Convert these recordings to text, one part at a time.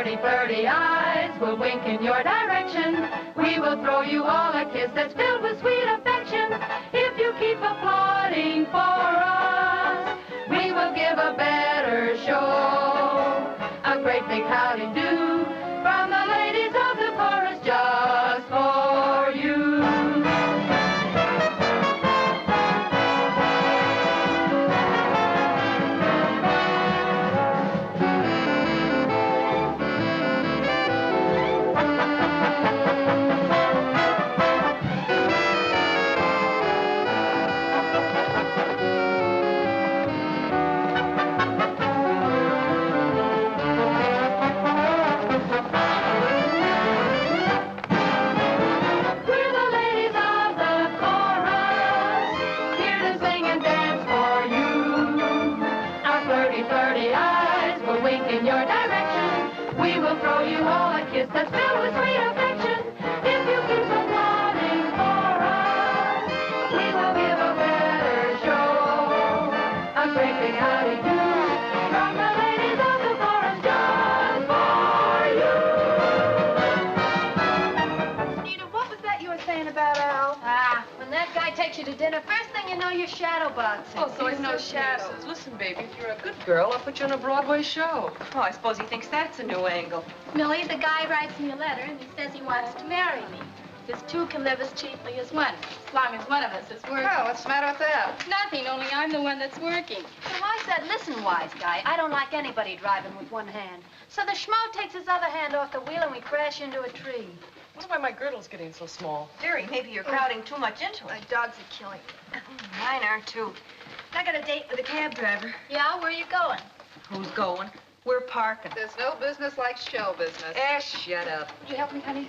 flirty, flirty eyes will wink in your direction. We will throw you all a kiss that's filled with sweet affection. If you keep applauding for us, we will give a better show. A great big howdy do from the ladies of the chorus just for you. That's filled with sweet affection. If you keep applauding for us, we will give a better show. A great big howdy do from the ladies of the chorus just for you. Nita, what was that you were saying about Al? When that guy takes you to dinner, first thing you know, you're shadow boxing. Oh, so he's no shadow. Listen, baby, if you're a good girl, I'll put you on a Broadway show. Oh, I suppose he thinks that's a new angle. Millie, the guy writes me a letter and he says he wants to marry me. Because two can live as cheaply as one, as long as one of us is working. Oh, what's the matter with that? Nothing, only I'm the one that's working. So I said, listen, wise guy, I don't like anybody driving with one hand. So the schmo takes his other hand off the wheel and we crash into a tree. I wonder why my girdle's getting so small. Dearie, maybe you're crowding too much into it. My dogs are killing me. Mine are, too. I got a date with a cab driver. Yeah, where are you going? Who's going? We're parking. There's no business like show business. Shut up. Would you help me, honey?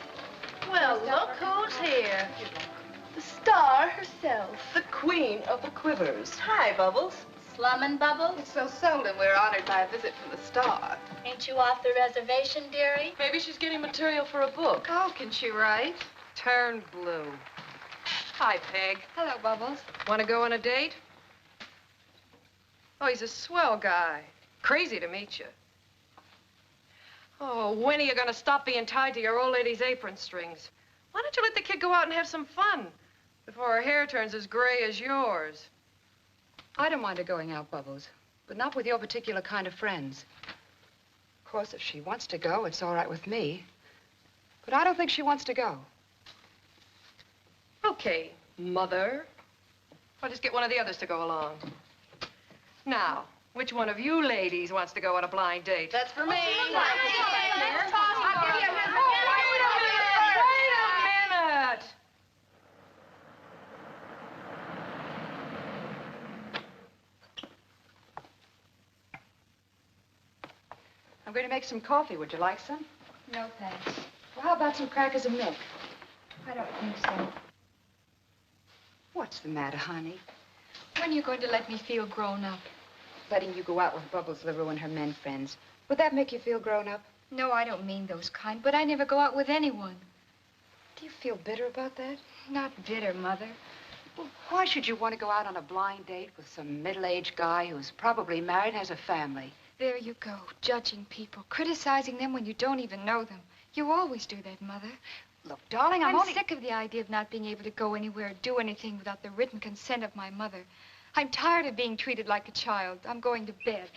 Well, look who's here. The star herself. The queen of the quivers. Hi, Bubbles. Slumming, Bubbles? It's so seldom we're honored by a visit from the star. Ain't you off the reservation, dearie? Maybe she's getting material for a book. Oh, can she write? Turn blue. Hi, Peg. Hello, Bubbles. Want to go on a date? Oh, he's a swell guy. Crazy to meet you. Oh, when are you going to stop being tied to your old lady's apron strings? Why don't you let the kid go out and have some fun before her hair turns as gray as yours? I don't mind her going out, Bubbles, but not with your particular kind of friends. Of course, if she wants to go, it's all right with me. But I don't think she wants to go. Okay, Mother. I'll just get one of the others to go along. Now, which one of you ladies wants to go on a blind date? That's for me. Wait a minute! I'm going to make some coffee. Would you like some? No, thanks. Well, how about some crackers and milk? I don't think so. What's the matter, honey? When are you going to let me feel grown up? Letting you go out with Bubbles LaRue and her men friends. Would that make you feel grown up? No, I don't mean those kind, but I never go out with anyone. Do you feel bitter about that? Not bitter, Mother. Well, why should you want to go out on a blind date with some middle-aged guy who's probably married and has a family? There you go, judging people, criticizing them when you don't even know them. You always do that, Mother. Look, darling, I'm only... sick of the idea of not being able to go anywhere or do anything without the written consent of my mother. I'm tired of being treated like a child. I'm going to bed.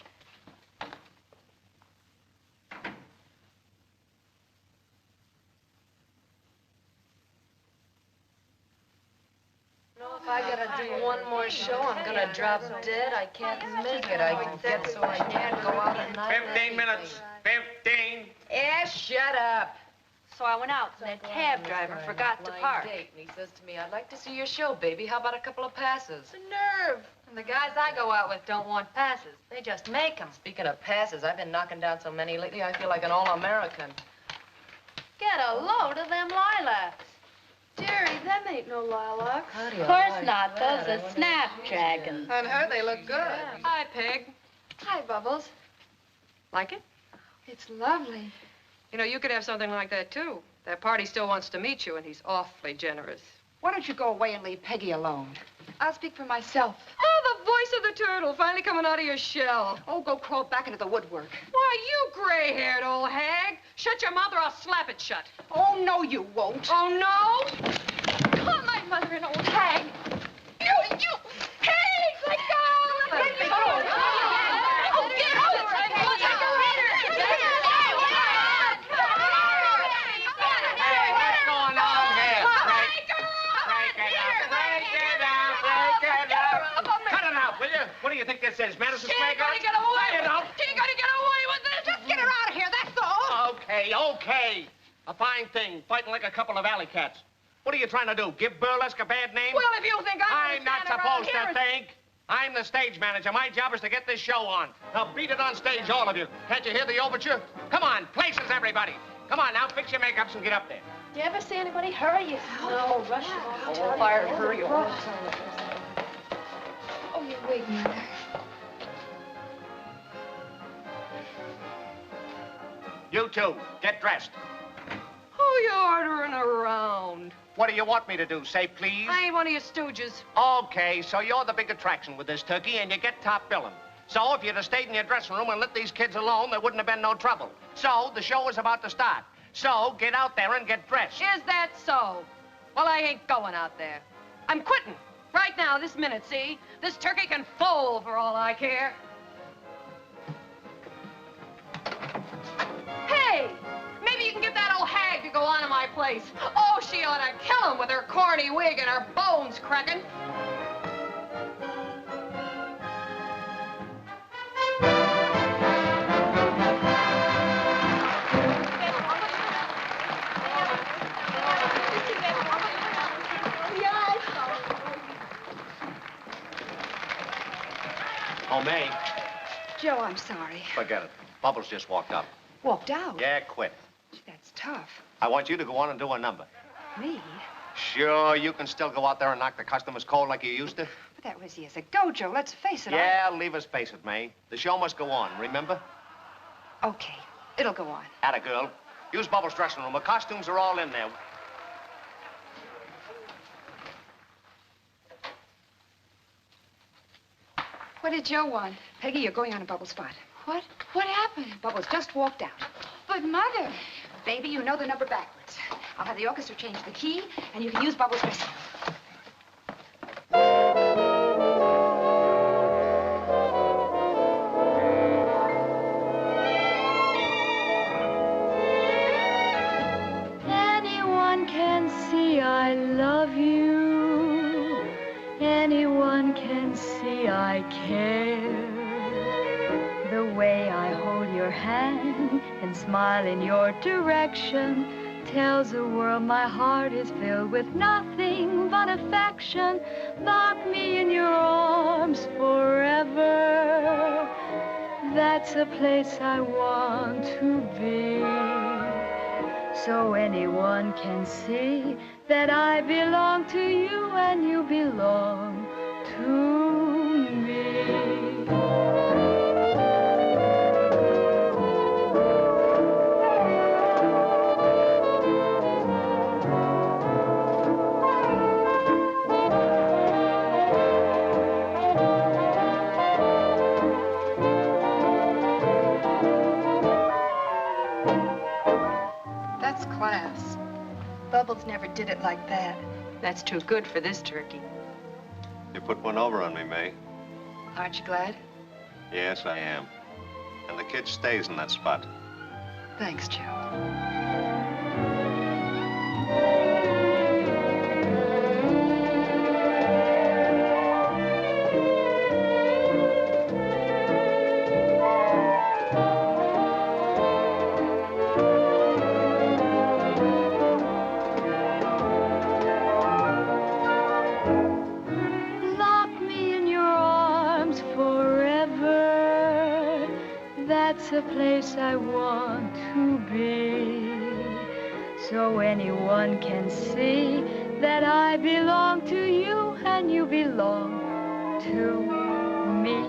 If I gotta do one more show, I'm gonna drop dead. I can't make it. I get so I can't go out at night. 15 minutes. 15. Shut up. So I went out, and that cab driver forgot to park. Date, and he says to me, I'd like to see your show, baby. How about a couple of passes? The nerve. And the guys I go out with don't want passes. They just make them. Speaking of passes, I've been knocking down so many lately, I feel like an all-American. Get a load of them lilacs. Dearie, them ain't no lilacs. Of course not. Those are snapdragons. On her, they look good. Hi, Peg. Hi, Bubbles. Like it? It's lovely. You know, you could have something like that, too. That party still wants to meet you, and he's awfully generous. Why don't you go away and leave Peggy alone? I'll speak for myself. Oh, the voice of the turtle finally coming out of your shell. Oh, go crawl back into the woodwork. Why, you gray-haired old hag. Shut your mouth or I'll slap it shut. Oh, no, you won't. Oh, no? Call my mother an old hag. You! Hey, let go! Let me go! Oh, get out! Hey, what's going on here? Break it up. Cut it out, will you? What do you think this is, Madison Square Garden? She's gonna get away. You know? She's gonna get away with this. Just get her out of here, that's all. Okay. A fine thing, fighting like a couple of alley cats. What are you trying to do, give burlesque a bad name? Well, if you think I'm not supposed to think. think. I'm the stage manager. My job is to get this show on. Now beat it on stage, all of you. Can't you hear the overture? Come on, places, everybody. Come on, now fix your makeups and get up there. Do you ever see anybody hurry? No, rush. Oh, fire, hurry. Oh, you wait, Mother. You two, get dressed. Who you ordering around? What do you want me to do? Say please? I ain't one of your stooges. Okay, so you're the big attraction with this turkey, and you get top billing. So if you'd have stayed in your dressing room and let these kids alone, there wouldn't have been no trouble. So the show is about to start. So get out there and get dressed. Is that so? Well, I ain't going out there. I'm quitting. Right now, this minute, see? This turkey can fold for all I care. Hey! Maybe you can get that old hag to go on in my place. Oh, she ought to kill him with her corny wig and her bones cracking. Oh, May, Joe, I'm sorry. forget it. Bubbles just walked up. Walked out? Yeah, quit. That's tough. I want you to go on and do a number. Me? Sure, you can still go out there and knock the customers cold like you used to. But that was years ago, Joe. Let's face it. Yeah, leave us face it, May. The show must go on, remember? Okay, it'll go on. Atta girl. Use Bubbles' dressing room. The costumes are all in there. What did Joe want? Peggy, you're going on a Bubbles spot. What? What happened? Bubbles just walked out. But, Mother... Baby, you know the number backwards. I'll have the orchestra change the key, and you can use Bubbles' dressing room. Anyone can see I love you. Anyone can see I care. The way I hold your hand and smile in your direction tells the world my heart is filled with nothing but affection. Lock me in your arms forever. That's a place I want to be. So anyone can see that I belong to you and you belong to me. That's class. Bubbles never did it like that. That's too good for this turkey. You put one over on me, May. Aren't you glad? Yes, I am. And the kid stays in that spot. Thanks, Joe. Lock me in your arms forever. That's a place I want to be. So anyone can see that I belong to you and you belong to me.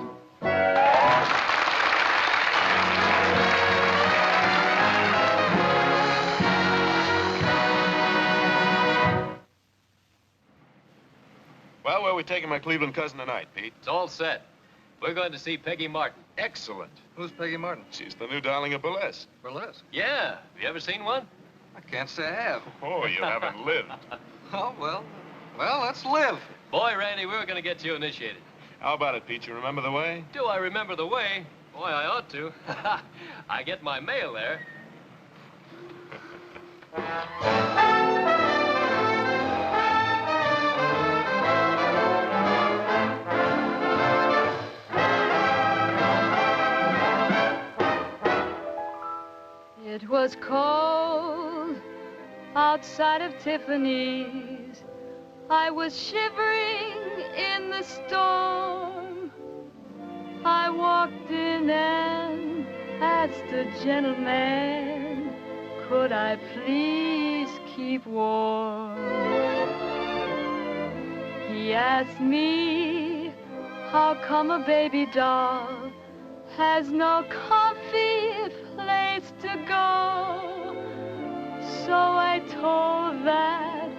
Well, where we we taking my Cleveland cousin tonight, Pete? It's all set. We're going to see Peggy Martin. Excellent. Who's Peggy Martin? She's the new darling of burlesque. Burlesque? Yeah. Have you ever seen one? I can't say I have. Oh, you haven't lived. Oh, well. Well, let's live. Boy, Randy, we're going to get you initiated. How about it, Pete? You remember the way? Do I remember the way? Boy, I ought to. I get my mail there. It was cold outside of Tiffany's. I was shivering in the storm. I walked in and asked the gentleman, could I please keep warm? He asked me, how come a baby doll has no comfy place to go? So I told that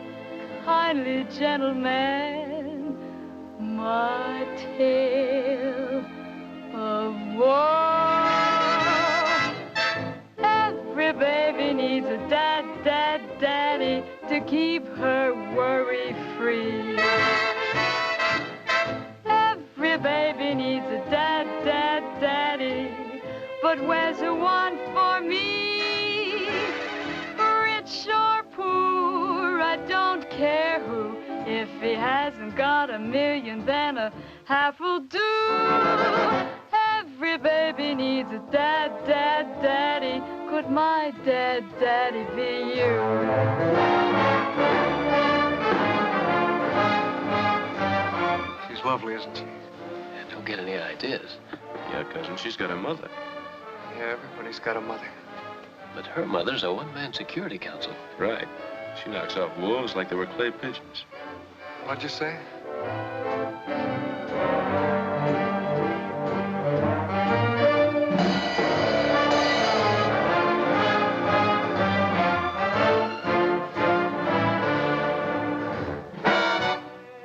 kindly gentleman my tale of woe. Every baby needs a daddy to keep her worry-free. Every baby needs a daddy, but where's the one for me? Rich or poor, I don't care who. If he hasn't got $1 million, then a half will do. Every baby needs a daddy. Could my daddy be you? She's lovely, isn't she? Yeah, don't get any ideas. Yeah, cousin, she's got a mother. Yeah, everybody's got a mother. But her mother's a one-man security council. Right. She knocks off wolves like they were clay pigeons. What'd you say?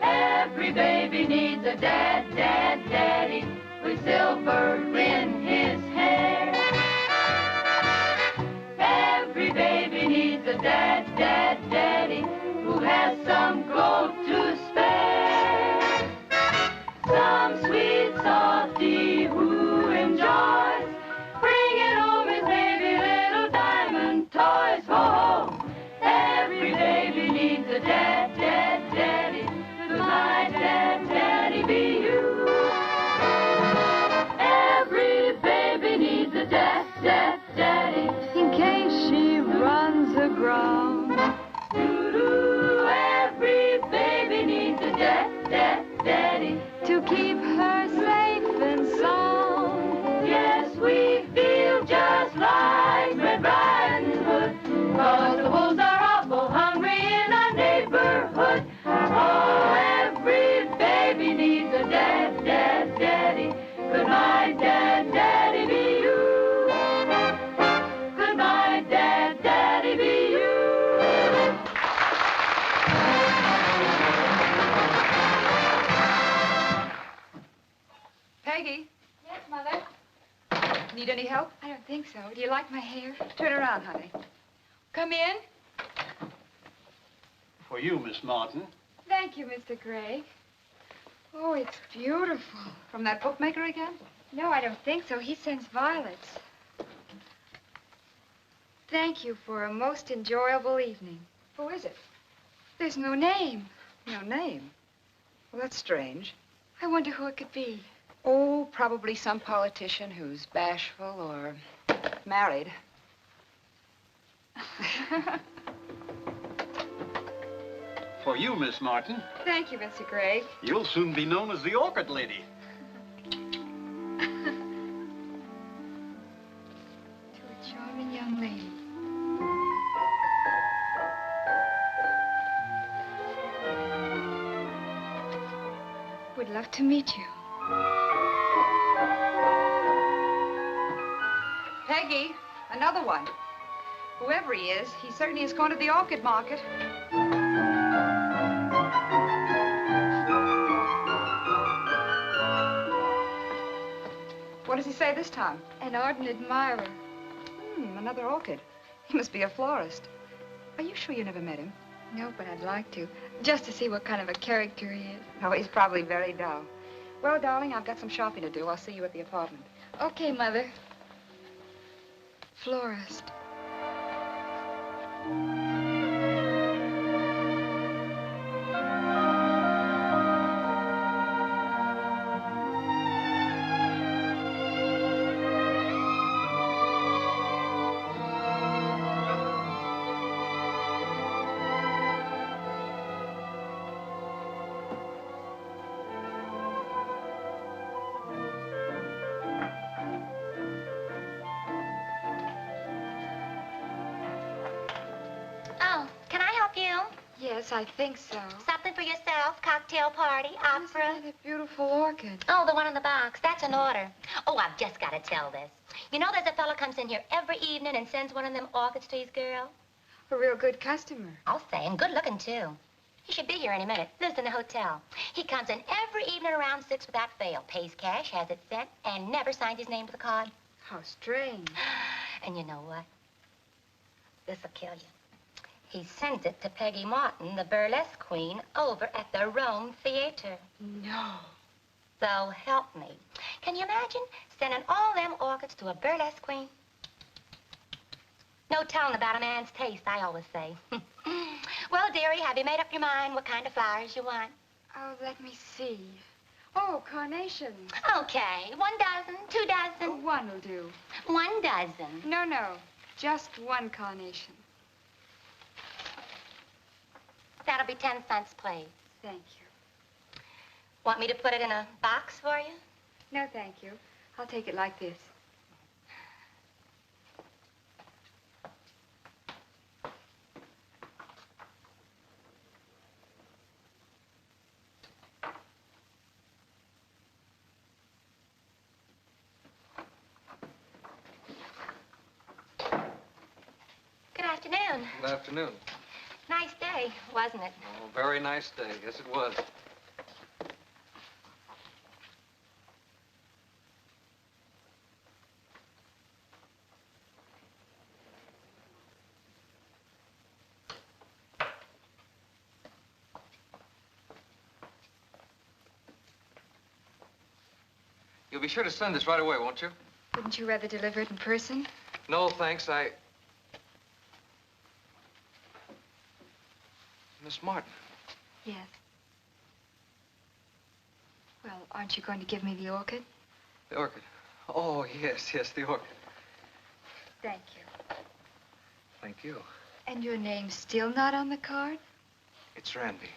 Every baby needs a daddy with silver in his hair. Every baby needs a daddy who has some gold to spare. Some sweet softy who enjoys bringing home his baby little diamond toys. Ho, ho. Every baby needs a daddy. Could my daddy be you? Every baby needs a daddy in case she runs aground. Doo-doo, every baby needs a daddy to keep her safe and sound. Yes, we feel just like Red Riding Hood, 'cause the wolves are awful hungry in our neighborhood. Oh, every baby needs a daddy. Could my daddy be you? Could my daddy be you? Peggy, Yes, Mother? need any help? I don't think so. Do you like my hair? Turn around, honey. Come in. For you, Miss Martin. Thank you, Mr. Gregg. Oh, it's beautiful. From that bookmaker again? No, I don't think so. He sends violets. Thank you for a most enjoyable evening. Who is it? There's no name. No name. Well, that's strange. I wonder who it could be. Oh, probably some politician who's bashful or married. For you, Miss Martin. Thank you, Mr. Gregg. You'll soon be known as the Orchid Lady. To a charming young lady. Would love to meet you. Peggy, another one. Whoever he is, he certainly is going to the orchid market. does he say this time? An ardent admirer. Another orchid. He must be a florist. Are you sure you never met him? No, but I'd like to. Just to see what kind of a character he is. Oh, he's probably very dull. Well, darling, I've got some shopping to do. I'll see you at the apartment. Okay, Mother. Florist. Yes, I think so. Something for yourself? Cocktail party? Opera? Isn't that a beautiful orchid? Oh, the one in the box. That's an order. Oh, I've just got to tell this. You know there's a fella comes in here every evening and sends one of them orchids to his girl? A real good customer. I'll say, and good looking, too. He should be here any minute. Lives in a hotel. He comes in every evening around 6 without fail. Pays cash, has it sent, and never signed his name to the card. How strange. And you know what? This'll kill you. He sends it to Peggy Martin, the burlesque queen, over at the Rome Theater. No. So help me. Can you imagine sending all them orchids to a burlesque queen? No telling about a man's taste, I always say. Well, dearie, have you made up your mind what kind of flowers you want? Oh, let me see. Oh, carnations. Okay, 1 dozen, 2 dozen. One will do. 1 dozen. No. Just 1 carnation. That'll be 10 cents, please. Thank you. Want me to put it in a box for you? No, thank you. I'll take it like this. Good afternoon. Good afternoon. Nice day, wasn't it? Oh, very nice day. Yes, it was. You'll be sure to send this right away, won't you? Wouldn't you rather deliver it in person? No, thanks. Miss Martin. Yes. Well, aren't you going to give me the orchid? The orchid. Oh, yes, the orchid. Thank you. Thank you. And your name's still not on the card? It's Randy.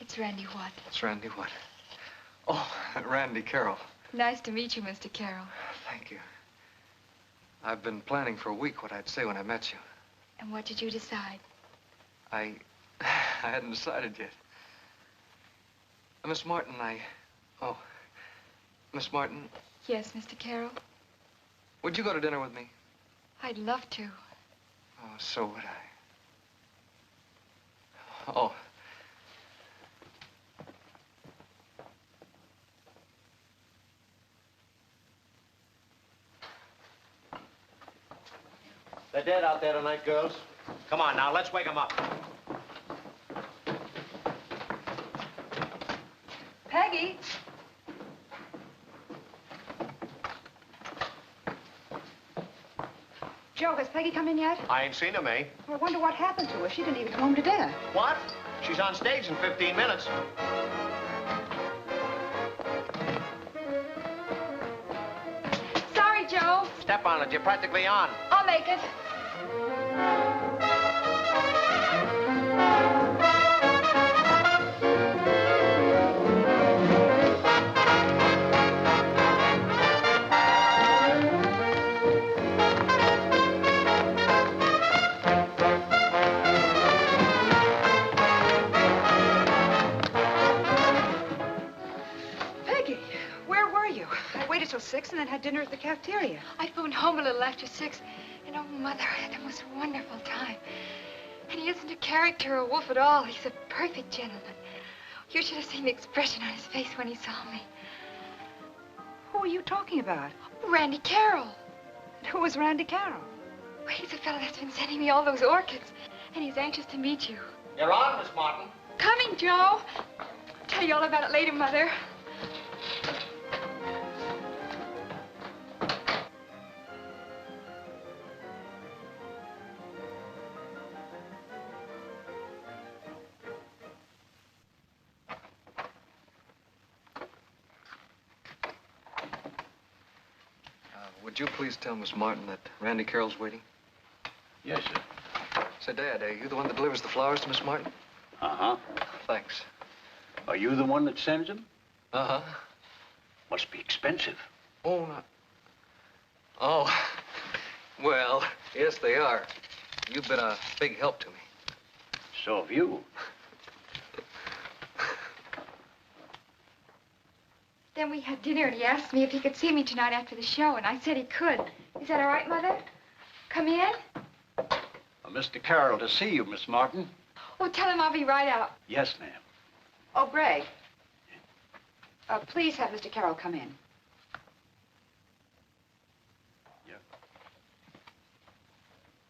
It's Randy what? It's Randy what? Oh, Randy Carroll. Nice to meet you, Mr. Carroll. Thank you. I've been planning for a week what I'd say when I met you. And what did you decide? I hadn't decided yet. Miss Martin, Miss Martin. Yes, Mr. Carroll? Would you go to dinner with me? I'd love to. Oh, so would I. Oh. They're dead out there tonight, girls. Come on now, let's wake them up. Peggy! Joe, has Peggy come in yet? I ain't seen her, May. I wonder what happened to her. She didn't even come home to dinner. What? She's on stage in 15 minutes. Sorry, Joe. Step on it, you're practically on. I'll make it. Peggy, where were you? I waited till 6 and then had dinner at the cafeteria. I phoned home a little after 6. And, oh, Mother, I had the most wonderful time. And he isn't a character or wolf at all. He's a perfect gentleman. You should have seen the expression on his face when he saw me. Who are you talking about? Randy Carroll. Who was Randy Carroll? Well, he's the fellow that's been sending me all those orchids. And he's anxious to meet you. You're on, Miss Martin. Coming, Joe. Tell you all about it later, Mother. Would you please tell Miss Martin that Randy Carroll's waiting? Yes, sir. Say, Dad, are you the one that delivers the flowers to Miss Martin? Uh-huh. Thanks. Are you the one that sends them? Uh-huh. Must be expensive. Oh, no. Oh, well, yes, they are. You've been a big help to me. So have you. Then we had dinner, and he asked me if he could see me tonight after the show, and I said he could. Is that all right, Mother? Come in? Mr. Carroll to see you, Miss Martin. Oh, tell him I'll be right out. Yes, ma'am. Oh, Greg. Please have Mr. Carroll come in. Yeah.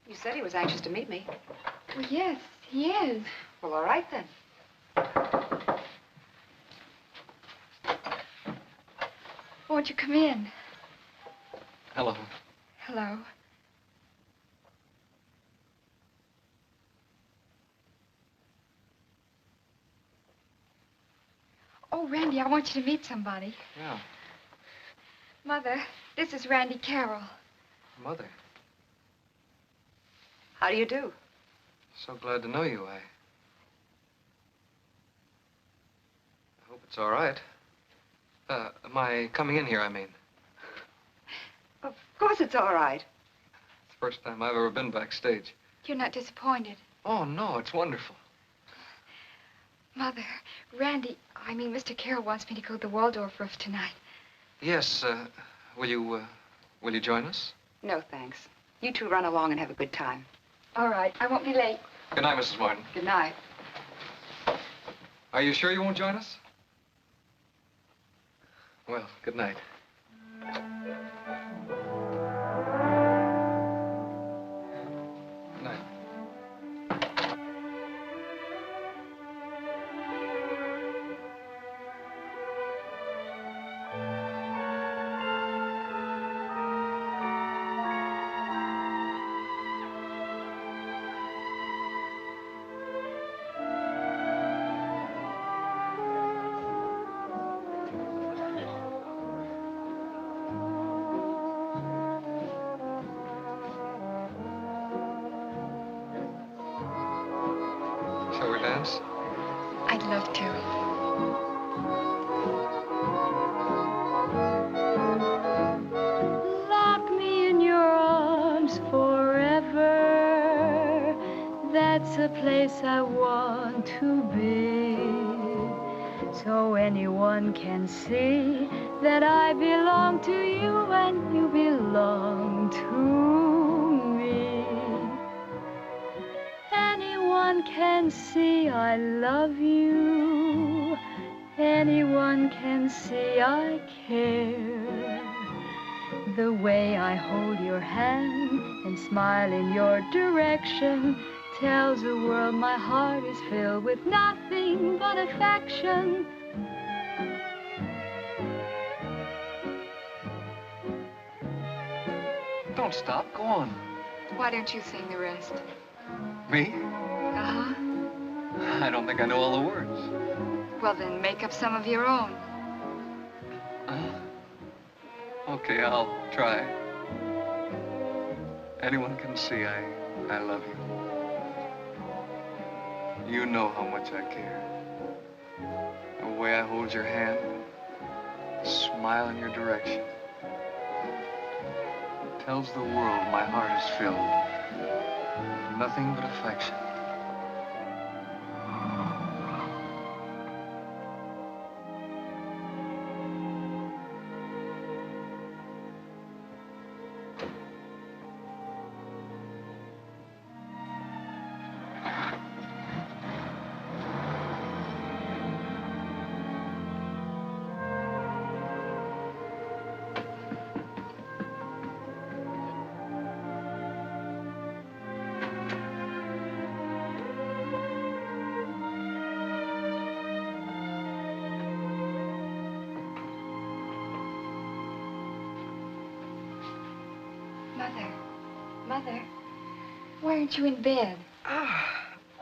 You said he was anxious to meet me. Well, yes, he is. Well, all right, then. Won't you come in? Hello. Hello. Oh, Randy, I want you to meet somebody. Yeah. Mother, this is Randy Carroll. Mother. How do you do? So glad to know you. I hope it's all right. Am I coming in here, I mean? Of course it's all right. It's the first time I've ever been backstage. You're not disappointed. Oh, no, it's wonderful. Mother, Mr. Carroll wants me to go to the Waldorf roof tonight. Yes, will you join us? No, thanks. You two run along and have a good time. All right, I won't be late. Good night, Mrs. Martin. Good night. Are you sure you won't join us? Well, good night. Good night. Shall we dance? I'd love to. Lock me in your arms forever. That's a place I want to be. So anyone can see that I belong to you and you belong to me. Anyone can see I love you. Anyone can see I care. The way I hold your hand and smile in your direction tells the world my heart is filled with nothing but affection. Don't stop. Go on. Why don't you sing the rest? Me? Uh-huh. I don't think I know all the words. Well, then make up some of your own. Okay, I'll try. Anyone can see I love you. You know how much I care. The way I hold your hand, smile in your direction, tells the world my heart is filled with nothing but affection. Mother. Mother. Why aren't you in bed? Oh,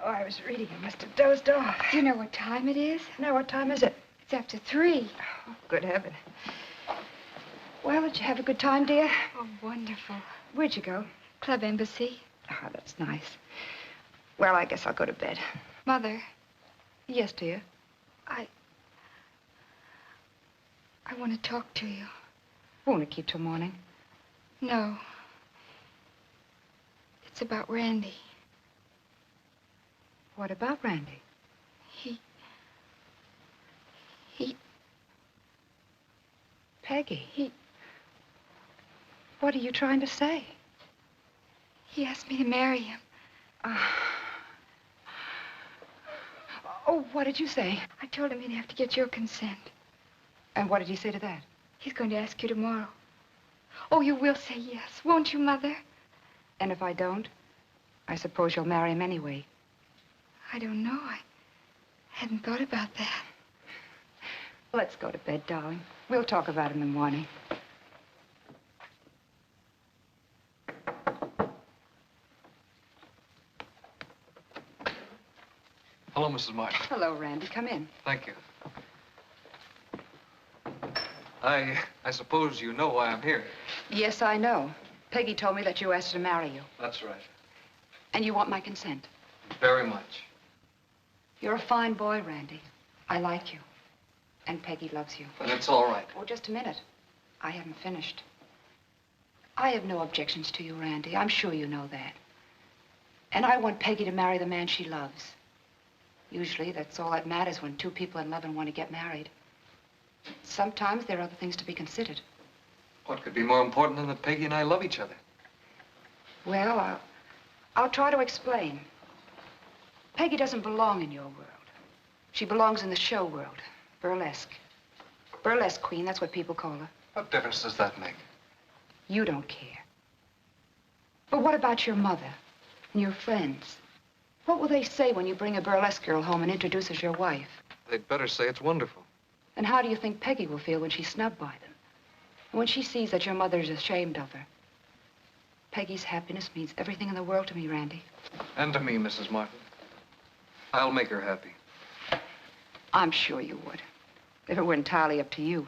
I was reading. I must have dozed off. Do you know what time it is? Now, what time is it? It's after 3. Oh, good heaven. Well, did you have a good time, dear? Oh, wonderful. Where'd you go? Club Embassy. Oh, that's nice. Well, I guess I'll go to bed. Mother, Yes, dear. I want to talk to you. Won't it keep till morning? No. It's about Randy. What about Randy? He... Peggy. What are you trying to say? He asked me to marry him. Oh, what did you say? I told him he'd have to get your consent. And what did he say to that? He's going to ask you tomorrow. Oh, you will say yes, won't you, Mother? And if I don't, I suppose you'll marry him anyway. I don't know. I hadn't thought about that. Let's go to bed, darling. We'll talk about it in the morning. Hello, Mrs. Martin. Hello, Randy. Come in. Thank you. I suppose you know why I'm here. Yes, I know. Peggy told me that you asked her to marry you. That's right. And you want my consent. Very much. You're a fine boy, Randy. I like you. And Peggy loves you. But it's all right. Oh, just a minute. I haven't finished. I have no objections to you, Randy. I'm sure you know that. And I want Peggy to marry the man she loves. Usually, that's all that matters when two people in love and want to get married. Sometimes there are other things to be considered. What could be more important than that Peggy and I love each other? Well, I'll try to explain. Peggy doesn't belong in your world. She belongs in the show world. Burlesque. Burlesque queen, that's what people call her. What difference does that make? You don't care. But what about your mother and your friends? What will they say when you bring a burlesque girl home and introduce her as your wife? They'd better say it's wonderful. And how do you think Peggy will feel when she's snubbed by them? And when she sees that your mother is ashamed of her? Peggy's happiness means everything in the world to me, Randy. And to me, Mrs. Martin. I'll make her happy. I'm sure you would, if it were entirely up to you.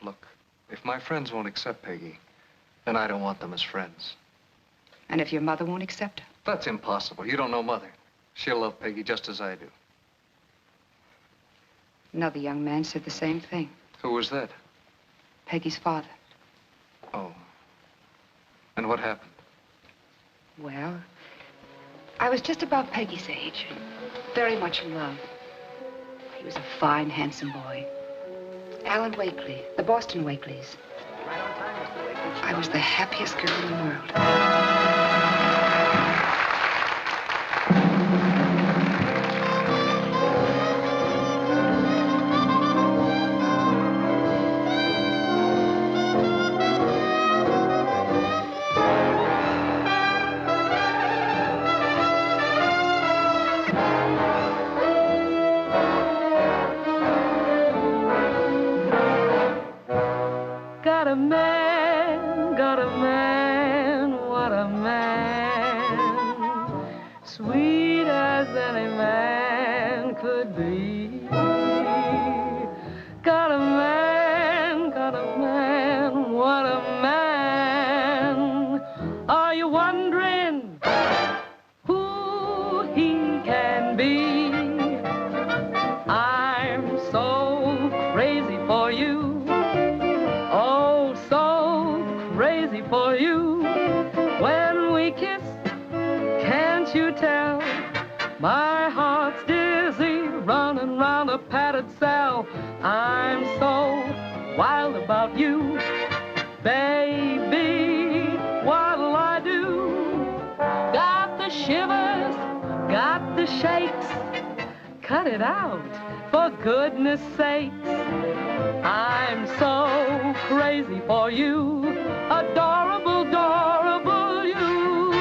Look, if my friends won't accept Peggy, then I don't want them as friends. And if your mother won't accept her? That's impossible. You don't know Mother. She'll love Peggy just as I do. Another young man said the same thing. Who was that? Peggy's father. Oh. And what happened? Well, I was just about Peggy's age, and very much in love. He was a fine, handsome boy. Alan Wakely, the Boston Wakeleys. Right on time, Mr. Wakely. I was the happiest girl in the world. Got a man, what a man, sweet as any man could be. Got a man, what a man. Are you wondering who he can be? I'm so crazy for you. Oh, so crazy for you. When we kiss, can't you tell? My heart's dizzy, running round a padded cell. I'm so wild about you, baby. What'll I do? Got the shivers, got the shakes. Cut it out, for goodness sakes. I'm so crazy for you, adorable, adorable you.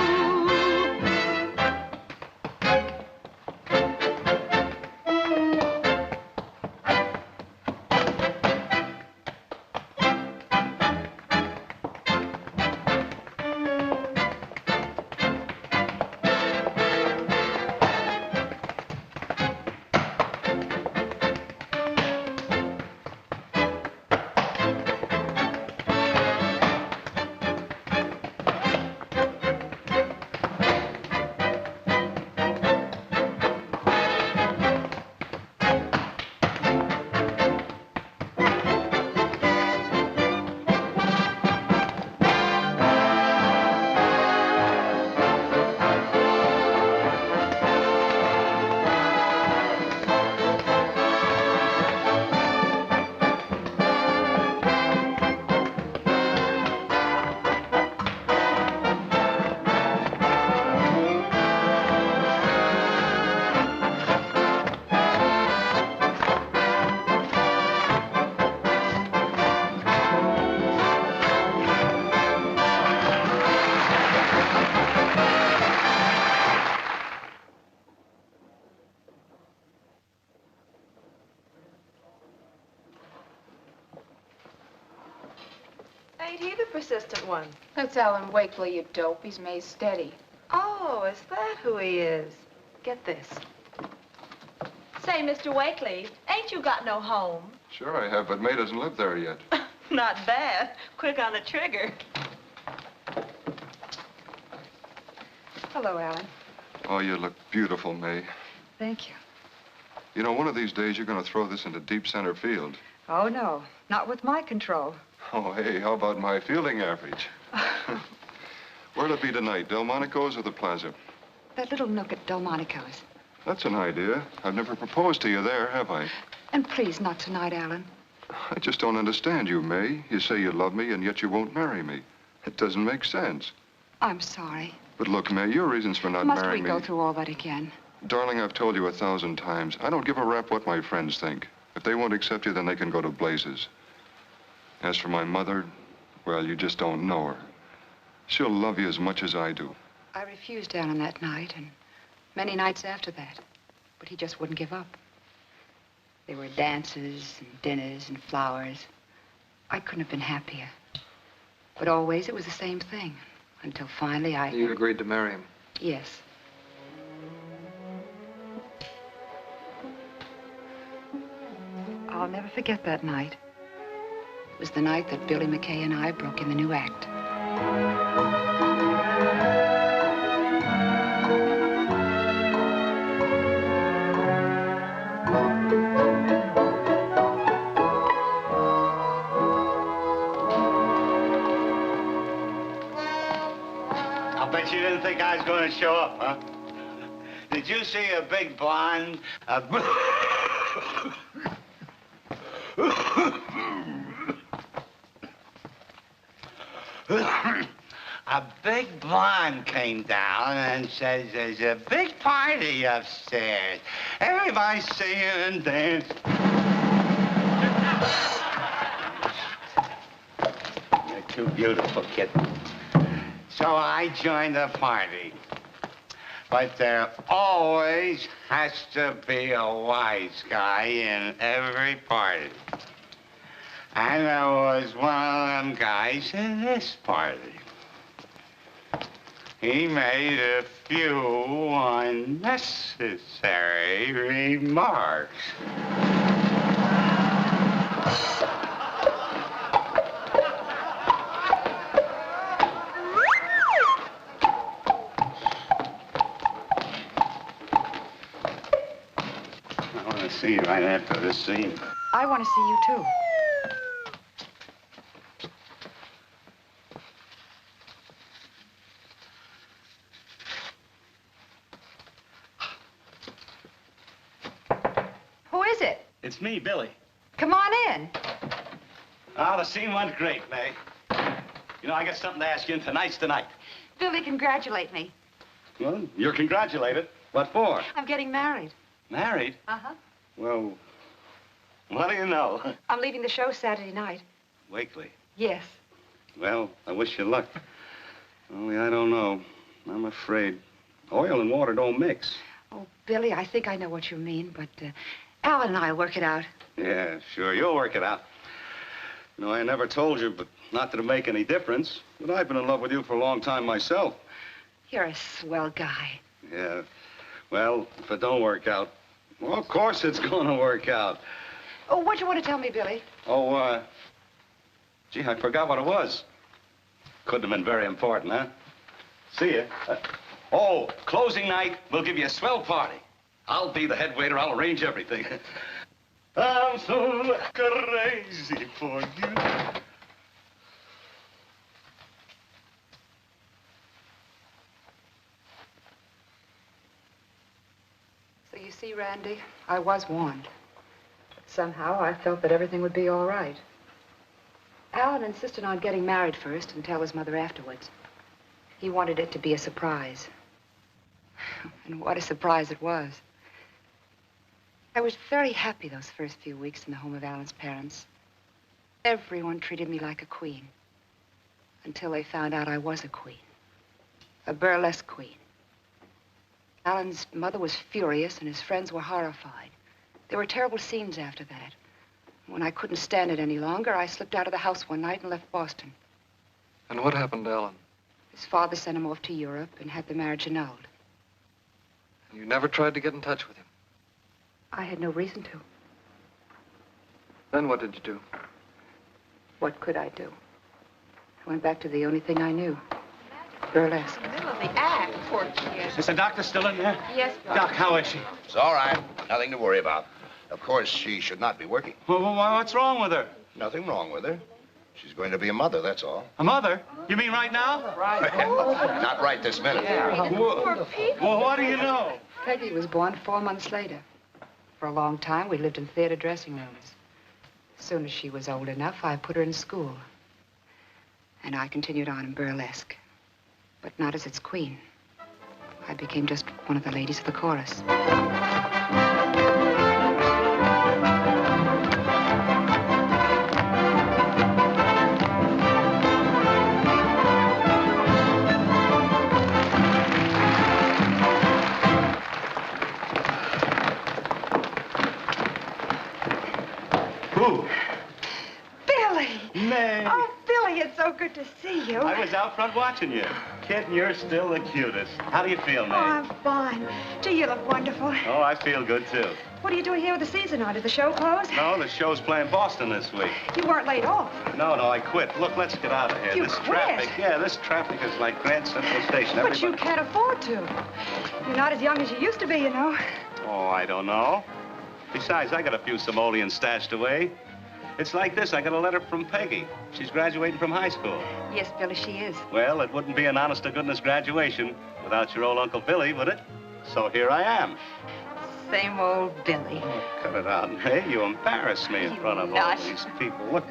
insistent one? That's Alan Wakely, you dope. He's May's steady. Oh, is that who he is? Get this. Say, Mr. Wakely, ain't you got no home? Sure I have, but May doesn't live there yet. Not bad. Quick on the trigger. Hello, Alan. Oh, you look beautiful, May. Thank you. You know, one of these days you're going to throw this into deep center field. Oh, no. Not with my control. Oh, hey, how about my fielding average? Where'll it be tonight, Delmonico's or the Plaza? That little nook at Delmonico's. That's an idea. I've never proposed to you there, have I? And please, not tonight, Alan. I just don't understand you, May. You say you love me, and yet you won't marry me. It doesn't make sense. I'm sorry. But look, May, your reasons for not Must marrying we me... go through all that again? Darling, I've told you 1,000 times. I don't give a rap what my friends think. If they won't accept you, then they can go to blazes. As for my mother, well, you just don't know her. She'll love you as much as I do. I refused Alan that night, and many nights after that. But he just wouldn't give up. There were dances and dinners and flowers. I couldn't have been happier. But always it was the same thing. Until finally You agreed to marry him? Yes. I'll never forget that night. It was the night that Billy McKay and I broke in the new act. I bet you didn't think I was going to show up, huh? Did you see a big blonde, a big blonde came down and says there's a big party upstairs. Everybody's singing and dancing. You're too beautiful, kid. So I joined the party. But there always has to be a wise guy in every party. And there was one of them guys in this party. He made a few unnecessary remarks. I want to see you right after this scene. I want to see you, too. Who is it? It's me, Billy. Come on in. Ah, the scene went great, May. You know, I got something to ask you, and tonight's the night. Billy, congratulate me. Well, you're congratulated. What for? I'm getting married. Married? Uh-huh. Well, what do you know? I'm leaving the show Saturday night. Wakely. Yes. Well, I wish you luck. Only I don't know. I'm afraid oil and water don't mix. Oh, Billy, I think I know what you mean, but Alan and I'll work it out. Yeah, sure. You'll work it out. You know, I never told you, but not that it'll make any difference. But I've been in love with you for a long time myself. You're a swell guy. Yeah. Well, if it don't work out, well, of course it's going to work out. Oh, what do you want to tell me, Billy? Oh, gee, I forgot what it was. Couldn't have been very important, huh? See ya. Closing night, we'll give you a swell party. I'll be the head waiter. I'll arrange everything. I'm so crazy for you. So you see, Randy, I was warned. Somehow I felt that everything would be all right. Alan insisted on getting married first and tell his mother afterwards. He wanted it to be a surprise. And what a surprise it was. I was very happy those first few weeks in the home of Alan's parents. Everyone treated me like a queen. Until they found out I was a queen. A burlesque queen. Alan's mother was furious and his friends were horrified. There were terrible scenes after that. When I couldn't stand it any longer, I slipped out of the house one night and left Boston. And what happened to Ellen? His father sent him off to Europe and had the marriage annulled. And you never tried to get in touch with him? I had no reason to. Then what did you do? What could I do? I went back to the only thing I knew. Burlesque. Middle of the act, poor kid. Is the doctor still in there? Yes, Doc, how is she? It's all right. Nothing to worry about. Of course, she should not be working. Well, what's wrong with her? Nothing wrong with her. She's going to be a mother, that's all. A mother? You mean right now? Right. Not right this minute. Well, what do you know? Peggy was born 4 months later. For a long time, we lived in theater dressing rooms. As soon as she was old enough, I put her in school. And I continued on in burlesque. But not as its queen. I became just one of the ladies of the chorus. Who? Billy! May. Oh, Billy, it's so good to see you. I was out front watching you. Kitten, you're still the cutest. How do you feel, May? Oh, I'm fine. Gee, you look wonderful. Oh, I feel good, too. What are you doing here with the season on? Did the show close? No, the show's playing Boston this week. You weren't laid off. No, I quit. Look, let's get out of here. You this quit? traffic, yeah, this traffic is like Grand Central Station. But you can't afford to. You're not as young as you used to be, you know. Oh, I don't know. Besides, I got a few simoleons stashed away. It's like this. I got a letter from Peggy. She's graduating from high school. Yes, Billy, she is. Well, it wouldn't be an honest-to-goodness graduation without your old Uncle Billy, would it? So here I am. Same old Billy. Cut it out, May. You embarrass me in front of all these people. Look.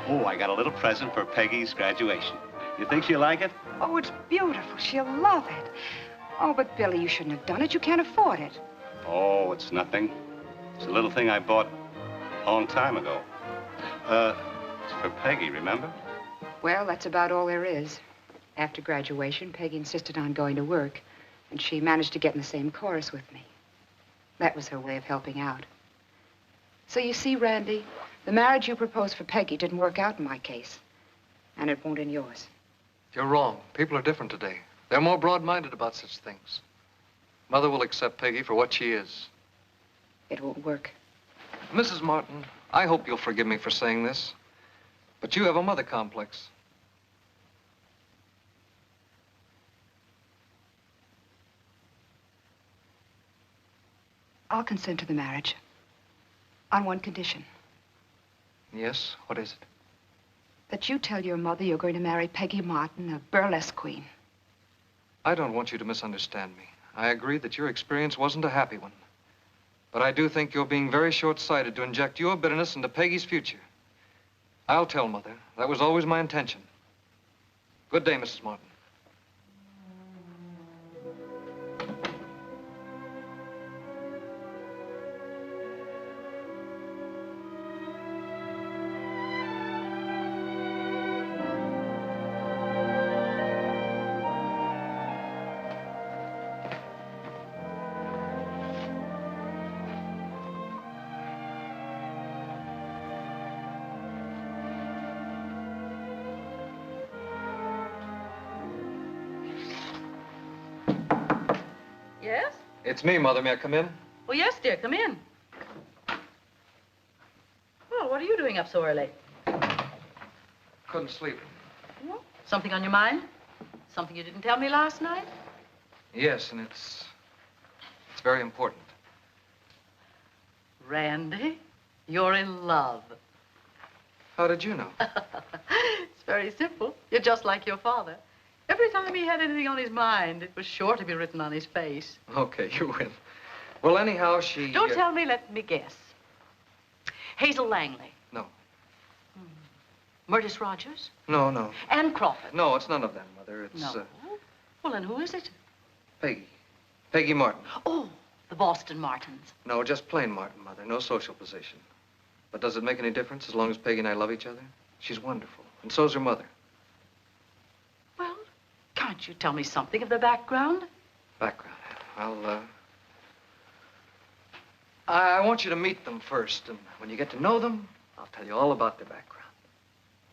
Oh, I got a little present for Peggy's graduation. You think she'll like it? Oh, it's beautiful. She'll love it. Oh, but Billy, you shouldn't have done it. You can't afford it. Oh, it's nothing. It's a little thing I bought a long time ago. It's for Peggy, remember? Well, that's about all there is. After graduation, Peggy insisted on going to work, and she managed to get in the same chorus with me. That was her way of helping out. So you see, Randy, the marriage you proposed for Peggy didn't work out in my case, and it won't in yours. You're wrong. People are different today. They're more broad-minded about such things. Mother will accept Peggy for what she is. It won't work. Mrs. Martin, I hope you'll forgive me for saying this, but you have a mother complex. I'll consent to the marriage on one condition. Yes? What is it? That you tell your mother you're going to marry Peggy Martin, a burlesque queen. I don't want you to misunderstand me. I agree that your experience wasn't a happy one. But I do think you're being very short-sighted to inject your bitterness into Peggy's future. I'll tell Mother. That was always my intention. Good day, Mrs. Martin. Yes? It's me, Mother. May I come in? Oh, yes, dear. Come in. Well, what are you doing up so early? Couldn't sleep. Well, something on your mind? Something you didn't tell me last night? Yes, and it's very important. Randy, you're in love. How did you know? It's very simple. You're just like your father. Every time he had anything on his mind, it was sure to be written on his face. Okay, you win. Well, anyhow, she... Don't tell me, let me guess. Hazel Langley. No. Murtis Rogers? No. Ann Crawford? No, it's none of them, Mother. It's, No. Well, then who is it? Peggy. Peggy Martin. Oh, the Boston Martins. No, just plain Martin, Mother. No social position. But does it make any difference as long as Peggy and I love each other? She's wonderful, and so's her mother. Well, can't you tell me something of the background? Background. I want you to meet them first, and when you get to know them, I'll tell you all about their background.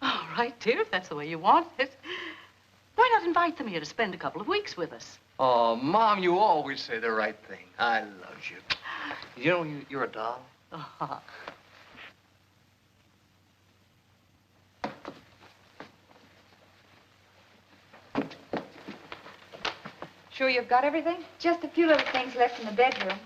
All right, dear, if that's the way you want it. Why not invite them here to spend a couple of weeks with us? Oh, Mom, you always say the right thing. I love you. You know, you're a doll. Oh. Sure you've got everything? Just a few little things left in the bedroom.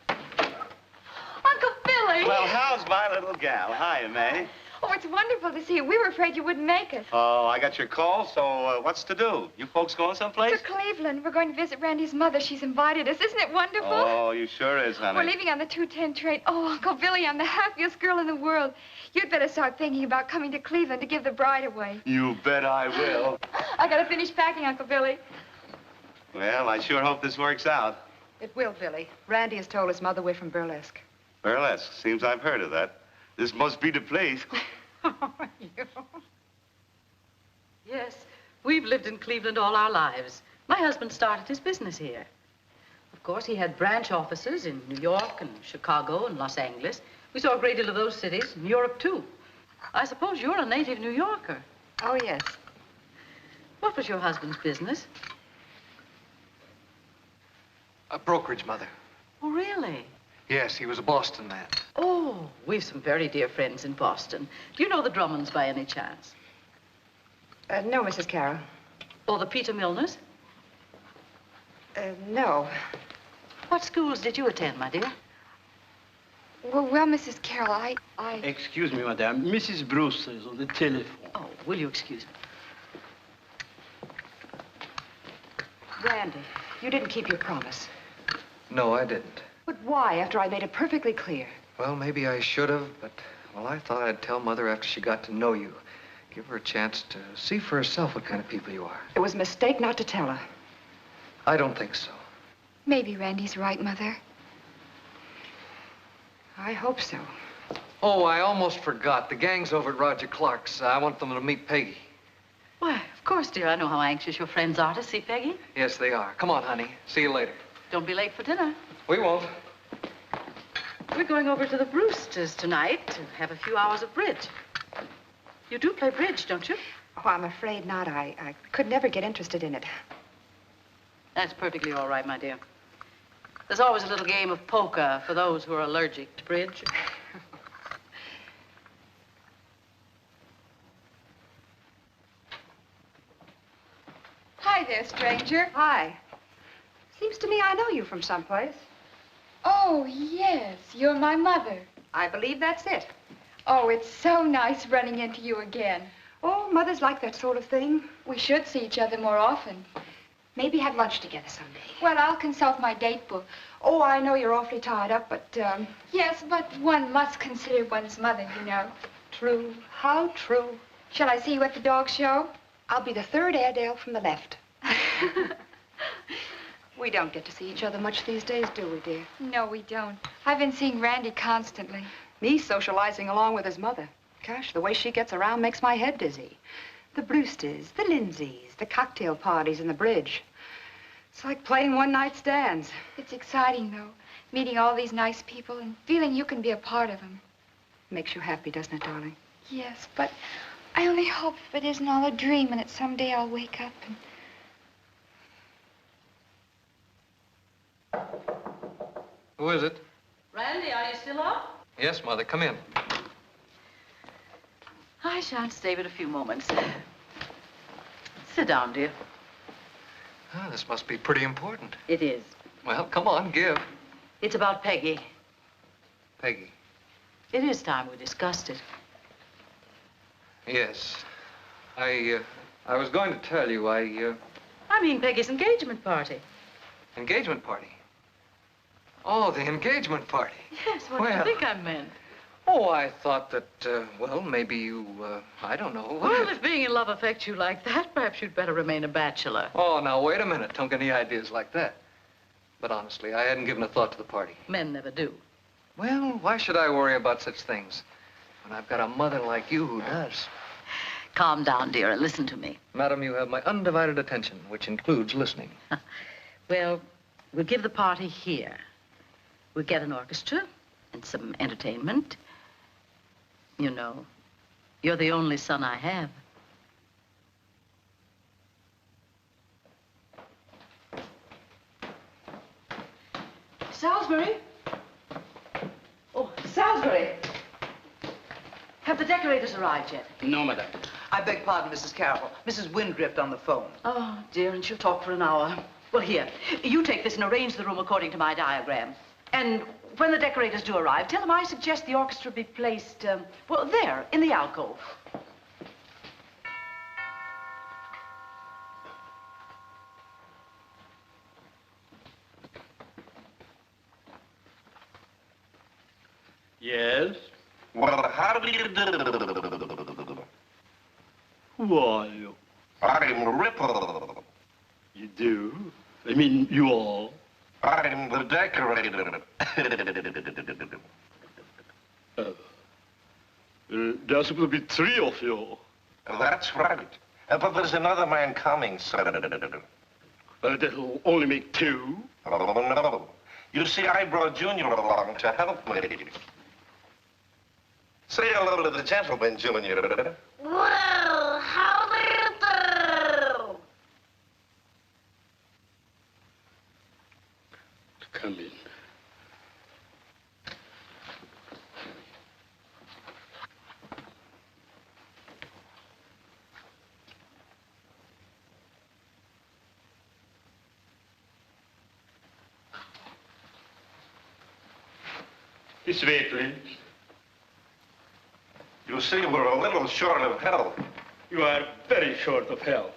Uncle Billy! Well, how's my little gal? Hi, May. Oh, it's wonderful to see you. We were afraid you wouldn't make it. Oh, I got your call, so what's to do? You folks going someplace? To Cleveland. We're going to visit Randy's mother. She's invited us. Isn't it wonderful? Oh, you sure is, honey. We're leaving on the 2:10 train. Oh, Uncle Billy, I'm the happiest girl in the world. You'd better start thinking about coming to Cleveland to give the bride away. You bet I will. I gotta finish packing, Uncle Billy. Well, I sure hope this works out. It will, Billy. Randy has told his mother we're from Burlesque. Burlesque. Seems I've heard of that. This must be the place. Yes, we've lived in Cleveland all our lives. My husband started his business here. Of course, he had branch offices in New York and Chicago and Los Angeles. We saw a great deal of those cities, in Europe, too. I suppose you're a native New Yorker. Oh, yes. What was your husband's business? A brokerage, Mother. Oh, really? Yes, he was a Boston man. Oh, we've some very dear friends in Boston. Do you know the Drummonds by any chance? No, Mrs. Carroll. Or the Peter Milners? No. What schools did you attend, my dear? Well, Mrs. Carroll, I... Excuse me, madame. Mrs. Brewster is on the telephone. Oh, will you excuse me? Randy, you didn't keep your promise. No, I didn't. But why, after I made it perfectly clear? Well, maybe I should have, but, well, I thought I'd tell Mother after she got to know you. Give her a chance to see for herself what kind of people you are. It was a mistake not to tell her. I don't think so. Maybe Randy's right, Mother. I hope so. Oh, I almost forgot. The gang's over at Roger Clark's. I want them to meet Peggy. Why, of course, dear. I know how anxious your friends are to see Peggy. Yes, they are. Come on, honey. See you later. Don't be late for dinner. We won't. We're going over to the Brewsters tonight to have a few hours of bridge. You do play bridge, don't you? Oh, I'm afraid not. I could never get interested in it. That's perfectly all right, my dear. There's always a little game of poker for those who are allergic to bridge. Hi there, stranger. Hi. Seems to me I know you from someplace. Oh, yes, you're my mother. I believe that's it. Oh, it's so nice running into you again. Oh, mothers like that sort of thing. We should see each other more often. Maybe have lunch together someday. Well, I'll consult my date book. Oh, I know you're awfully tied up, but, Yes, but one must consider one's mother, you know. True. How true. Shall I see you at the dog show? I'll be the third Airedale from the left. We don't get to see each other much these days, do we, dear? No, we don't. I've been seeing Randy constantly. Me socializing along with his mother. Gosh, the way she gets around makes my head dizzy. The Brewsters, the Lindsays, the cocktail parties and the bridge. It's like playing one-night stands. It's exciting, though, meeting all these nice people and feeling you can be a part of them. Makes you happy, doesn't it, darling? Yes, but I only hope it isn't all a dream and that someday I'll wake up and... Who is it? Randy, are you still up? Yes, Mother. Come in. I shan't stay but a few moments. Sit down, dear. Ah, this must be pretty important. It is. Well, come on, give. It's about Peggy. Peggy. It is time we discussed it. Yes. I was going to tell you, I mean Peggy's engagement party. Engagement party? Oh, the engagement party. Yes, what do you think I meant? Oh, I thought that, well, maybe you, I don't know. Well, if being in love affects you like that, perhaps you'd better remain a bachelor. Oh, now, wait a minute. Don't get any ideas like that. But honestly, I hadn't given a thought to the party. Men never do. Well, why should I worry about such things when I've got a mother like you who does? Calm down, dear, and listen to me. Madam, you have my undivided attention, which includes listening. Well, we'll give the party here. We'll get an orchestra and some entertainment. You know, you're the only son I have. Salisbury? Oh, Salisbury. Have the decorators arrived yet? No, madame. I beg pardon, Mrs. Carroll. Mrs. Windrift on the phone. Oh, dear, and she'll talk for an hour. Well, here, you take this and arrange the room according to my diagram. And when the decorators do arrive, tell them I suggest the orchestra be placed, well, there, in the alcove. Yes? Well, how do you do? Who are you? I'm Ripple. You do? I mean, you all? I'm the decorator. There's supposed to be 3 of you. That's right. But there's another man coming, sir. That'll only make 2. Oh, no. You see, I brought Junior along to help me. Say hello to the gentleman, Junior. Well, how do you do? Come in. This way, please. You see, we're a little short of help. You are very short of help.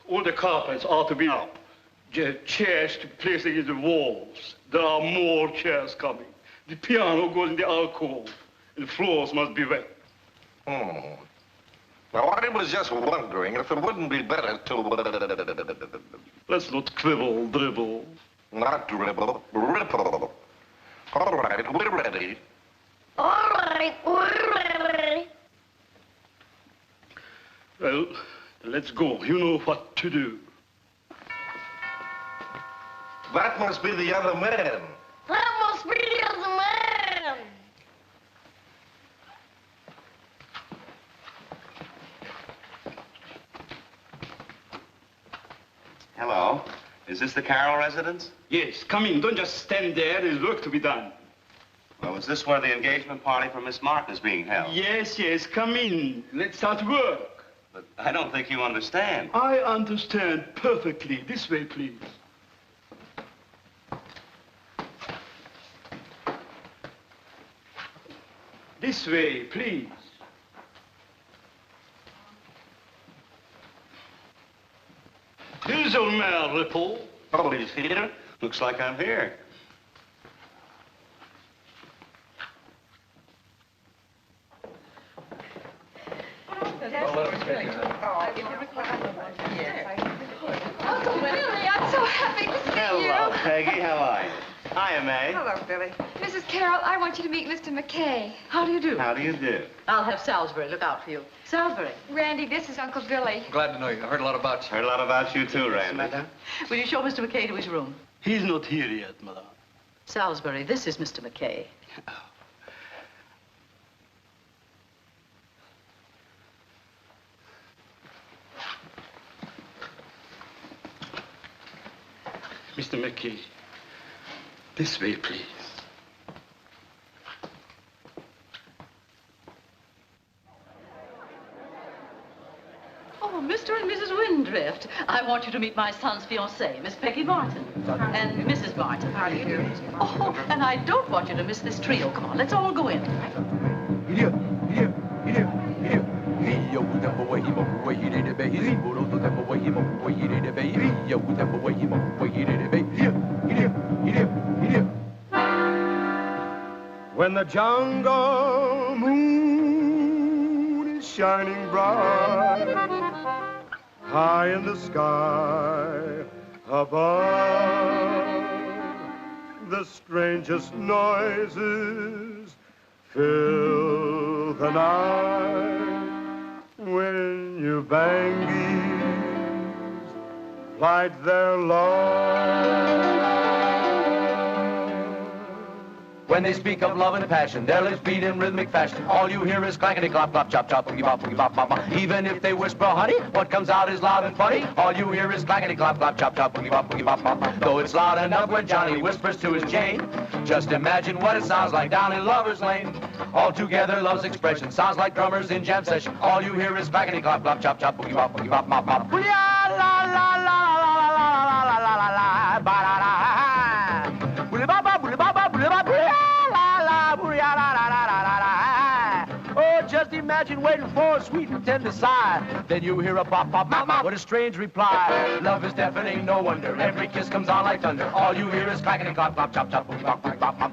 All the carpets ought to be up. The chairs to place against the walls. There are more chairs coming. The piano goes in the alcove. And the floors must be wet. Now, I was just wondering if it wouldn't be better to... Let's not quibble, dribble. Not dribble, ripple. All right, we're ready. All right, we're ready. Well, let's go. You know what to do. That must be the other man. That must be the other man. Hello. Is this the Carroll residence? Yes, come in. Don't just stand there. There's work to be done. Well, is this where the engagement party for Miss Martin is being held? Yes, come in. Let's start work. But I don't think you understand. I understand perfectly. This way, please. This way, please. Here's your man, Ripple. Oh, he's here? Looks like I'm here. Uncle Billy, I'm so happy to see you. Hello, Peggy. How are you? Hiya, May. Hello, Billy. Mrs. Carroll, I want you to meet Mr. McKay. How do you do? How do you do? I'll have Salisbury look out for you. Salisbury. Randy, this is Uncle Billy. Glad to know you. I heard a lot about you. Heard a lot about you, too, Randy. Will you show Mr. McKay to his room? He's not here yet, madame. Salisbury, this is Mr. McKay. Mr. McKay, this way, please. Oh, Mr. and Mrs. Windrift. I want you to meet my son's fiancée, Miss Peggy Martin. And Mrs. Martin. How do you do? Oh, and I don't want you to miss this trio. Come on, let's all go in. When the jungle moon is shining bright high in the sky above, the strangest noises fill the night when your bangies light their love. When they speak of love and passion, their lips beat in rhythmic fashion. All you hear is clackety clop clop chop chop boogie bop bop bop. Even if they whisper honey, what comes out is loud and funny. All you hear is clackety clop clop chop chop boogie bop bop. Though it's loud enough when Johnny whispers to his Jane, just imagine what it sounds like down in Lover's Lane. All together, love's expression sounds like drummers in jam session. All you hear is clackety clop clop chop chop boogie bop bop bop. La la la la la la la la la la ba la la. Oh, just imagine waiting for a sweet and tender sigh. Then you hear a bop, bop, bop, bop with a strange reply. Love is deafening, no wonder. Every kiss comes on like thunder. All you hear is clackety clop, clop, chop, chop, boop, bop, bop, bop, bop.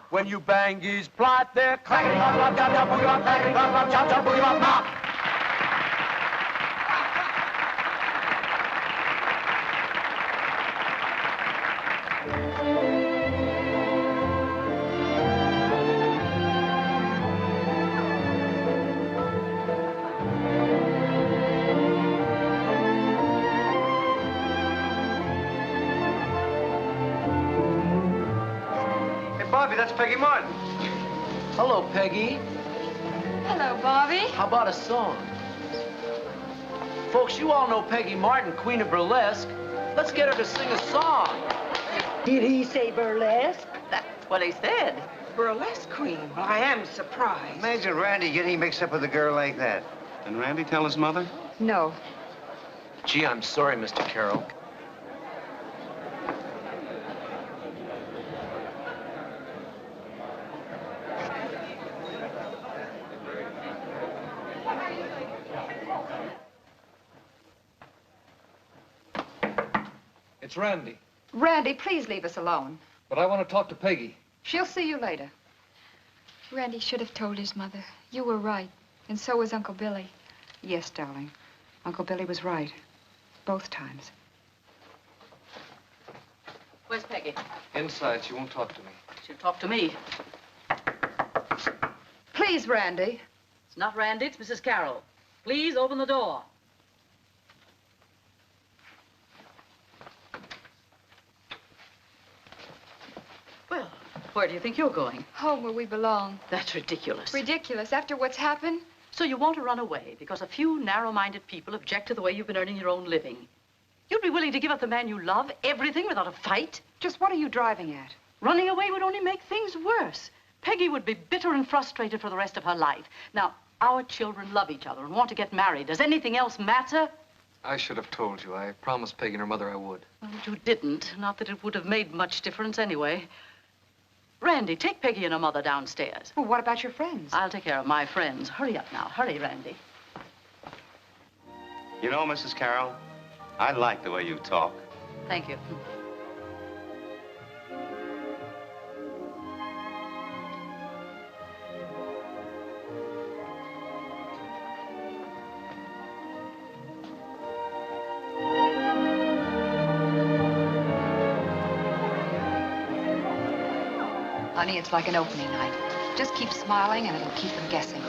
When you bangies plot their clackety clop, clop, chop, chop, boogie bop, clackety clop, clop, chop, chop, boogie bop, bop. That's Peggy Martin. Hello, Peggy. Hello, Bobby. How about a song? Folks, you all know Peggy Martin, Queen of Burlesque. Let's get her to sing a song. Did he say burlesque? That's what he said. Burlesque queen. Well, I am surprised. Imagine Randy getting mixed up with a girl like that. Did Randy tell his mother? No. Gee, I'm sorry, Mr. Carroll. It's Randy. Randy, please leave us alone. But I want to talk to Peggy. She'll see you later. Randy should have told his mother. You were right, and so was Uncle Billy. Yes, darling. Uncle Billy was right. Both times. Where's Peggy? Inside. She won't talk to me. She'll talk to me. Please, Randy. It's not Randy, it's Mrs. Carroll. Please open the door. Well, where do you think you're going? Home where we belong. That's ridiculous. Ridiculous after what's happened? So you want to run away because a few narrow-minded people object to the way you've been earning your own living. You'd be willing to give up the man you love, everything, without a fight? Just what are you driving at? Running away would only make things worse. Peggy would be bitter and frustrated for the rest of her life. Now, our children love each other and want to get married. Does anything else matter? I should have told you. I promised Peggy and her mother I would. Well, you didn't. Not that it would have made much difference anyway. Randy, take Peggy and her mother downstairs. Well, what about your friends? I'll take care of my friends. Hurry up now. Hurry, Randy. You know, Mrs. Carroll, I like the way you talk. Thank you. Honey, it's like an opening night. Just keep smiling and it'll keep them guessing.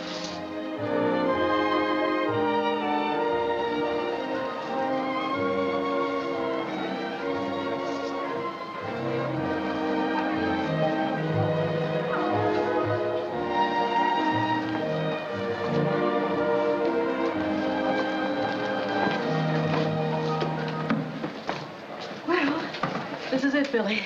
Well, this is it, Billy.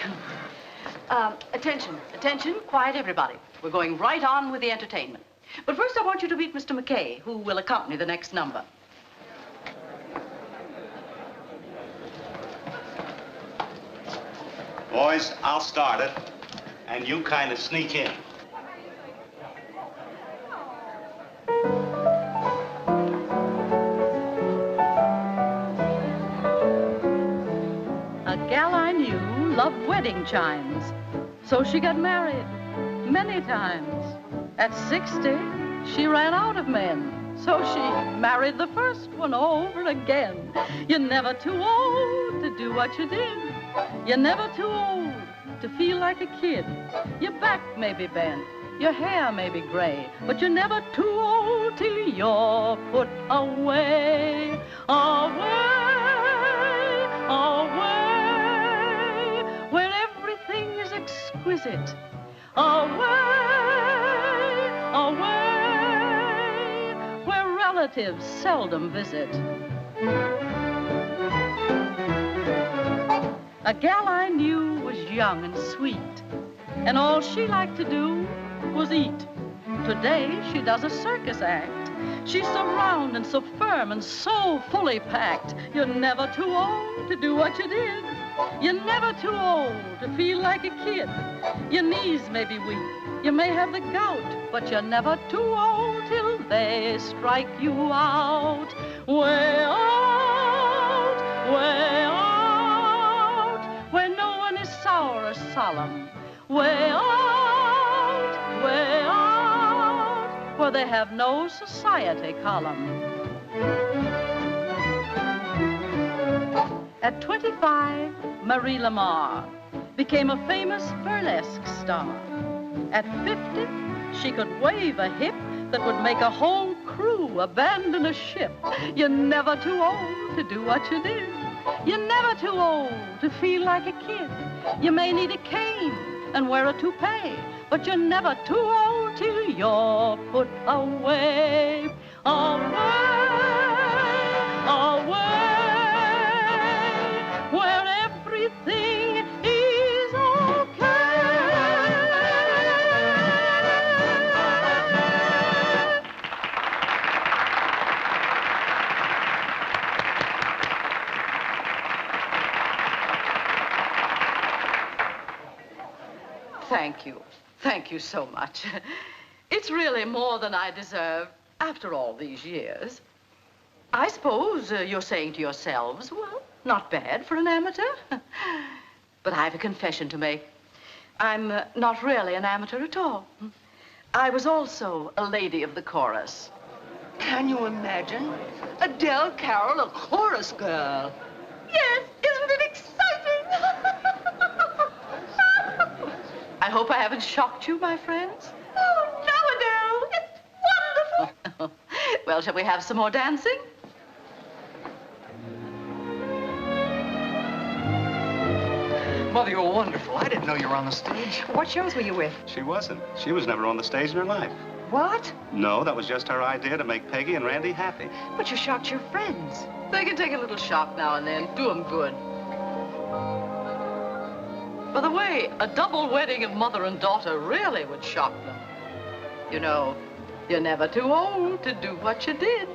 Attention, attention, quiet everybody. We're going right on with the entertainment. But first I want you to meet Mr. McKay, who will accompany the next number. Boys, I'll start it, and you kind of sneak in. A gal I knew loved wedding chimes, so she got married many times. At 60, she ran out of men, so she married the first one over again. You're never too old to do what you did. You're never too old to feel like a kid. Your back may be bent, Your hair may be gray, but you're never too old till you're put away. Away, away, where everything is exquisite. Away, away, where relatives seldom visit. A gal I knew was young and sweet, and all she liked to do was eat. Today she does a circus act. She's so round and so firm and so fully packed. You're never too old to do what you did. You're never too old to feel like a kid. Your knees may be weak, you may have the gout, but you're never too old till they strike you out. Way out, way out, where no one is sour or solemn. Way out, where they have no society column. At 25, Marie Lamar became a famous burlesque star. At 50, she could wave a hip that would make a whole crew abandon a ship. You're never too old to do what you did. You're never too old to feel like a kid. You may need a cane and wear a toupee, but you're never too old till you're put away. Away, away, where everything is okay. Thank you. Thank you so much. It's really more than I deserve after all these years. I suppose you're saying to yourselves, well, not bad for an amateur. But I have a confession to make. I'm not really an amateur at all. I was also a lady of the chorus. Can you imagine? Adele Carroll, a chorus girl. Yes, isn't it exciting? I hope I haven't shocked you, my friends. Oh, no, Adele. It's wonderful. Well, shall we have some more dancing? Mother, you're wonderful. I didn't know you were on the stage. What shows were you with? She wasn't. She was never on the stage in her life. What? No, that was just her idea to make Peggy and Randy happy. But you shocked your friends. They can take a little shock now and then. Do them good. By the way, a double wedding of mother and daughter really would shock them. You know, you're never too old to do what you did.